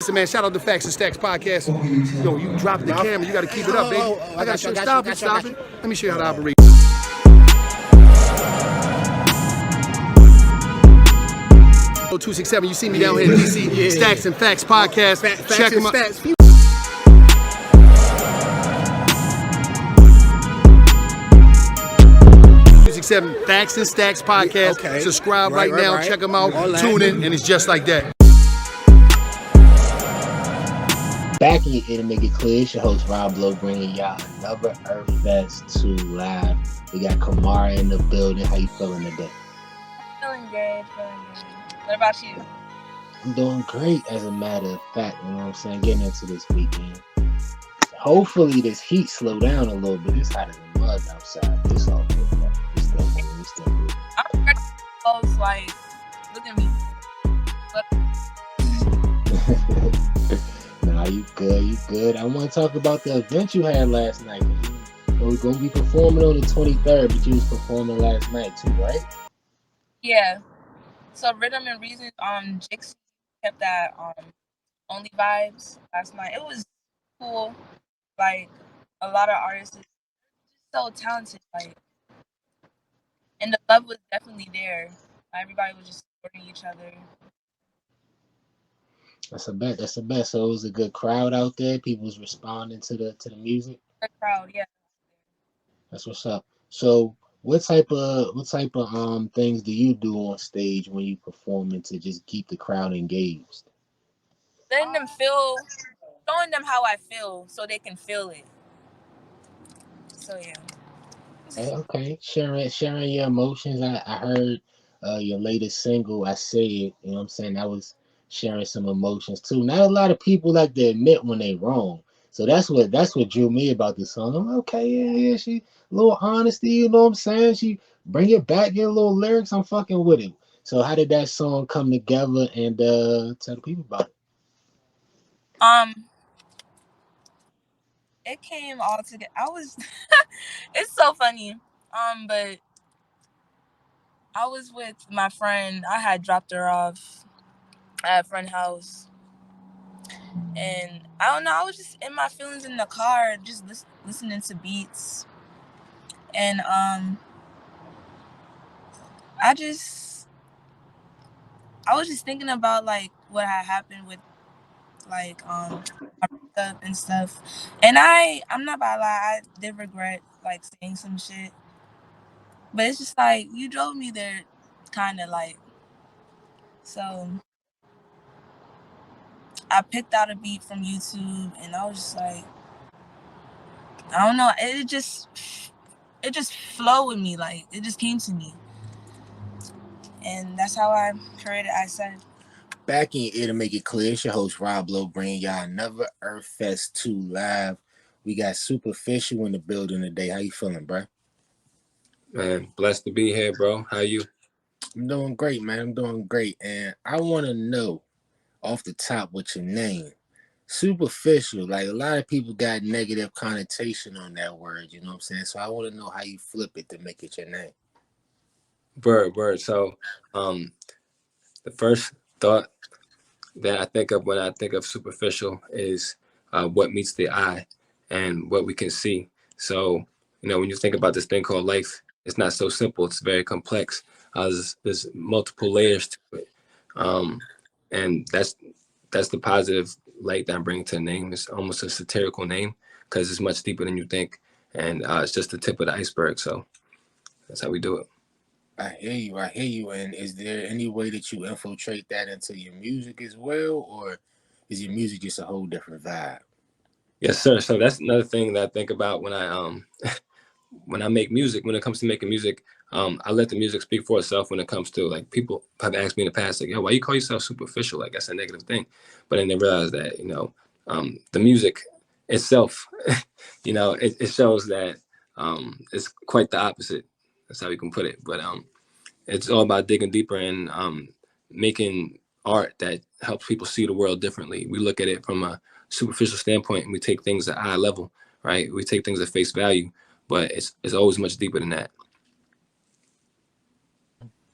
Listen, man, shout out to Facts and Stacks podcast. Yo, you dropped the camera. You got to keep it up, baby. I got to stop it. Let me show you how to operate. 267. You see me down here in DC. Stacks and Facts podcast. Check them out. 267 Facts and Stacks podcast. Okay. Subscribe right now. Check them out. Tune in, and it's just like that. Back in your ear to make it clear, it's your host Rob Lowe bringing y'all another Earfest 2 live. We got Kamara in the building. How you feeling today? Feeling good. What about you? I'm doing great, as a matter of fact. You know what I'm saying? Getting into this weekend. Hopefully this heat slow down a little bit. It's hot as a mud outside. It's all good, though. It's still good. I'm ready to close, like, look at me. Nah, you good. I want to talk about the event you had last night. We're going to be performing on the 23rd, but you was performing last night too, right? Yeah. So Rhythm and Reason, Jix kept that Only Vibes last night. It was cool. Like, a lot of artists are just so talented. Like, and the love was definitely there. Everybody was just supporting each other. That's the best. So it was a good crowd out there. People was responding to the music. Good crowd, yeah. That's what's up. So what type of things do you do on stage when you performing to just keep the crowd engaged? Letting them feel, showing them how I feel so they can feel it. So yeah. Okay. Sharing your emotions. I heard your latest single, I Say It, you know what I'm saying? That was sharing some emotions too. Not a lot of people like to admit when they wrong. So that's what drew me about this song. I'm like, okay, yeah, she a little honesty, you know what I'm saying? She bring it back, get a little lyrics, I'm fucking with it. So how did that song come together, and tell the people about it? It came all together. It's so funny. But I was with my friend. I had dropped her off at a friend's house. And I don't know, I was just in my feelings in the car, just listening to beats. And I was just thinking about like what had happened with like my breakup and stuff. And I'm not gonna lie, I did regret like saying some shit. But it's just like you drove me there, kind of like. So I picked out a beat from YouTube, and I was just like, I don't know, it just flowed with me, like it just came to me, and that's how I created I Said. Back in your ear to make it clear, it's your host Rob Lowe bringing y'all another Earfest 2 live. We got Superficial in the building today. How you feeling, bro? Man, blessed to be here, bro. How you? I'm doing great, man. I'm doing great. And I want to know off the top what's your name. Superficial, like a lot of people got negative connotation on that word, you know what I'm saying? So I want to know how you flip it to make it your name. Word. So the first thought that I think of when I think of superficial is what meets the eye and what we can see. So, you know, when you think about this thing called life, it's not so simple. It's very complex. There's multiple layers to it. And that's the positive light that I'm bringing to the name. It's almost a satirical name because it's much deeper than you think. And it's just the tip of the iceberg. So that's how we do it. I hear you. And is there any way that you infiltrate that into your music as well? Or is your music just a whole different vibe? Yes, sir. So that's another thing that I think about when I when I make music. When it comes to making music, I let the music speak for itself. When it comes to like, people have asked me in the past, like, yo, why you call yourself superficial? Like, that's a negative thing. But then they realize that, you know, the music itself, you know, it shows that it's quite the opposite. That's how we can put it. But it's all about digging deeper and making art that helps people see the world differently. We look at it from a superficial standpoint, and we take things at eye level, right? We take things at face value, but it's always much deeper than that.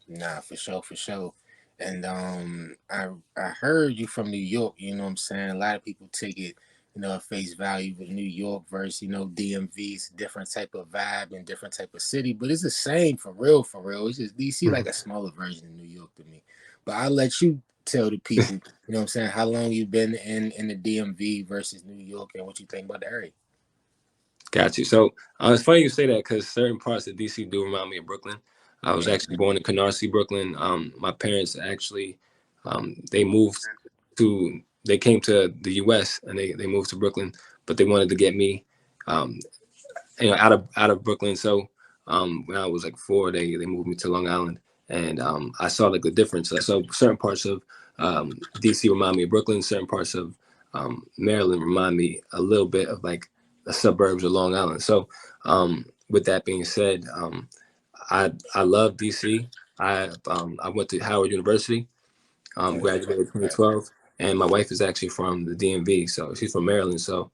Nah, for sure. And I heard you from New York. You know what I'm saying? A lot of people take it, at face value with New York versus DMV. It's a different type of vibe and different type of city, but it's the same for real. For real, it's just DC like a smaller version of New York to me. But I'll let you tell the people. You know what I'm saying? How long you been in the DMV versus New York, and what you think about the area? Got you. So it's funny you say that because certain parts of DC do remind me of Brooklyn. I was Yeah. actually born in Canarsie, Brooklyn. My parents actually they moved they came to the U.S. and they moved to Brooklyn, but they wanted to get me um, out of Brooklyn. So when I was like 4, they moved me to Long Island, and I saw like the difference. So certain parts of DC remind me of Brooklyn. Certain parts of Maryland remind me a little bit of like the suburbs of Long Island. So with that being said, I love DC. I went to Howard University, graduated in 2012, and my wife is actually from the DMV, so she's from Maryland. So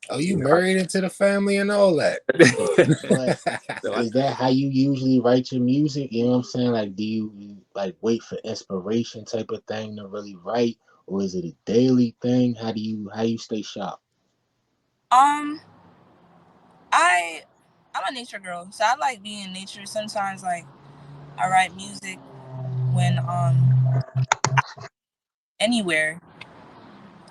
Oh, you you married into the family and all that. know, But so is that how you usually write your music? You know what I'm saying? Like, do you like wait for inspiration type of thing to really write, or is it a daily thing? How do you stay sharp? Um, I I'm a nature girl, so I like being in nature. Sometimes like I write music when anywhere.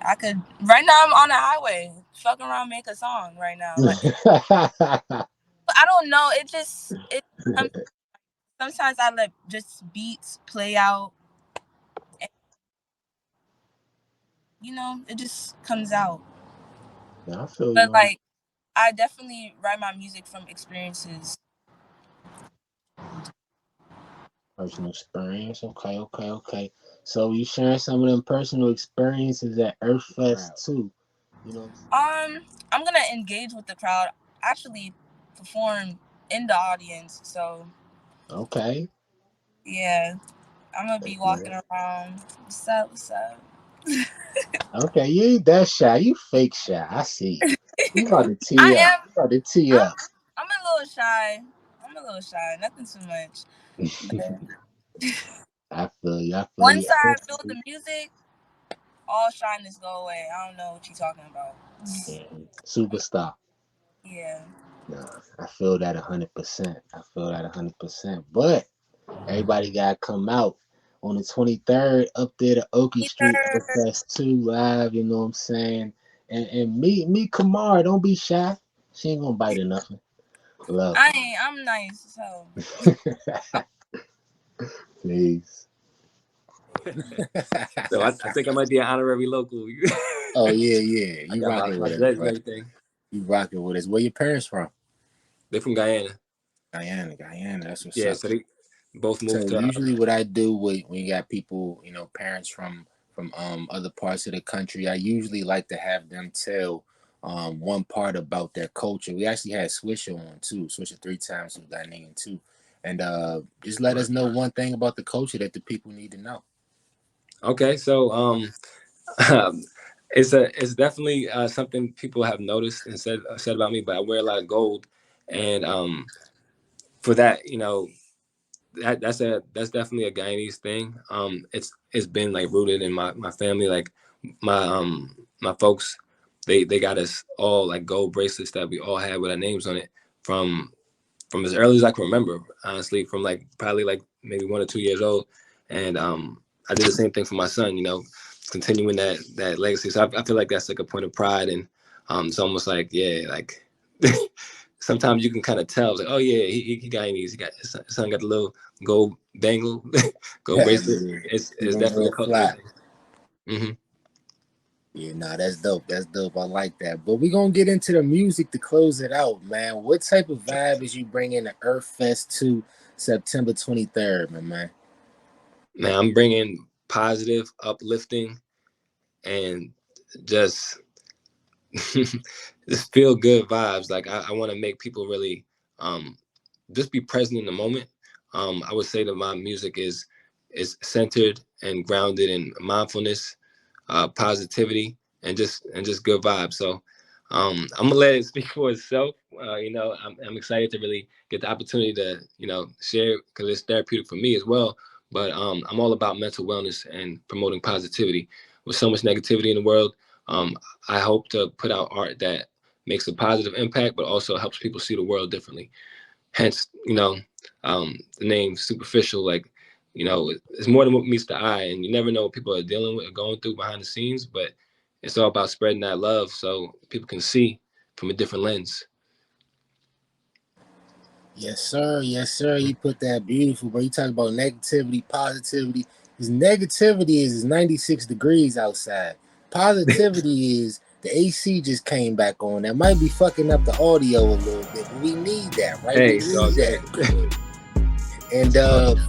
I could right now I'm on the highway, fucking around, make a song right now. Like I don't know, it comes. Sometimes I let just beats play out, and it just comes out. Yeah, I feel But you on like I definitely write my music from experiences. personal experience. Okay, okay, okay. So you sharing some of them personal experiences at Earfest too. You know. I'm gonna engage with the crowd, actually perform in the audience. So Okay. yeah, I'm gonna be That's walking good. around. What's up? What's up? Okay, you ain't that shy. You fake shy. I see you. You about to I tee up. am. You about to tee I'm. up. I'm a little shy. I'm a little shy. Nothing too much. But I feel you. I feel you. once I feel the music, all shyness go away. I don't know what you're talking about. Mhm. Superstar. Yeah. Nah, I feel that 100%. I feel that 100%. But everybody gotta come out on the 23rd up there to Okie Street Either Fest 2 live. You know what I'm saying? And me, Kamara, don't be shy. She ain't gonna bite or nothing. Love. I ain't. I'm nice. So Please. so I think I might be an honorary local. Oh yeah, yeah. I You got rocking my with us, dreads and bro. everything. You rocking with us. Where your parents from? They're from Guyana. Guyana, Guyana. That's what's Yeah, up. so they both So moved to. usually, what I do when you got people, parents from other parts of the country, I usually like to have them tell one part about their culture. We actually had Swisher on too, Swisher 3 times, who's Ghanaian too, and just let us know one thing about the culture that the people need to know. Okay, so it's definitely something people have noticed and said about me. But I wear a lot of gold, and for that, that's definitely a Guyanese thing. It's been like rooted in my family. Like my folks, they got us all like gold bracelets that we all had with our names on it from as early as I can remember. Honestly, from like probably like maybe 1 or 2 years old, and I did the same thing for my son. Continuing that legacy. So I feel like that's like a point of pride, and it's almost like like. Sometimes you can kind of tell, like, oh yeah, he Guyanese. His son got the little gold bangle, gold Yeah, bracelet. he It's was definitely real a cultural fly. thing. Hmm. Yeah, nah, that's dope. That's dope. I like that. But we're gonna get into the music to close it out, man. What type of vibe is you bringing to Earth Fest 2 September 23rd, my man? Now I'm bringing positive, uplifting, and just just feel good vibes. Like I want to make people really um, just be present in the moment. I would say that my music is centered and grounded in mindfulness, positivity, and just good vibes. So I'm gonna let it speak for itself. I'm excited to really get the opportunity to share because it's therapeutic for me as well. but I'm all about mental wellness and promoting positivity. With so much negativity in the world, I hope to put out art that makes a positive impact, but also helps people see the world differently. Hence, the name Superficial. Like, it's more than what meets the eye, and you never know what people are dealing with or going through behind the scenes. But it's all about spreading that love so people can see from a different lens. Yes, sir. Yes, sir. You put that beautiful, bro. You talk about negativity, positivity. Because negativity is 96 degrees outside. Positivity is the AC just came back on. That might be fucking up the audio a little bit, but we need that, right? Hey, We it's all need good. that. And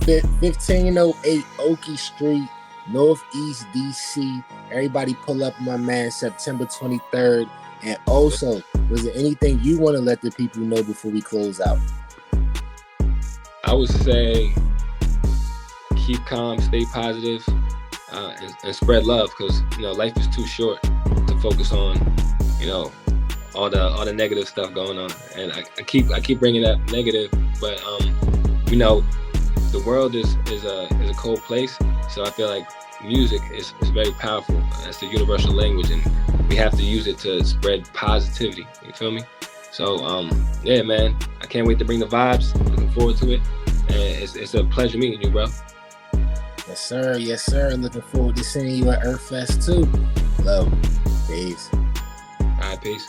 1508 Oakey Street, Northeast DC. Everybody pull up, my man, September 23rd. And also, was there anything you want to let the people know before we close out? I would say keep calm, stay positive, and spread love, because life is too short to focus on all the negative stuff going on. And I keep bringing up negative, but the world is a cold place. So I feel like music is very powerful. That's the universal language, and we have to use it to spread positivity. You feel me? So yeah, man, I can't wait to bring the vibes. Looking forward to it, and it's a pleasure meeting you, bro. Yes, sir. Yes, sir. Looking forward to seeing you at Earfest too. Love. Peace. All right, peace.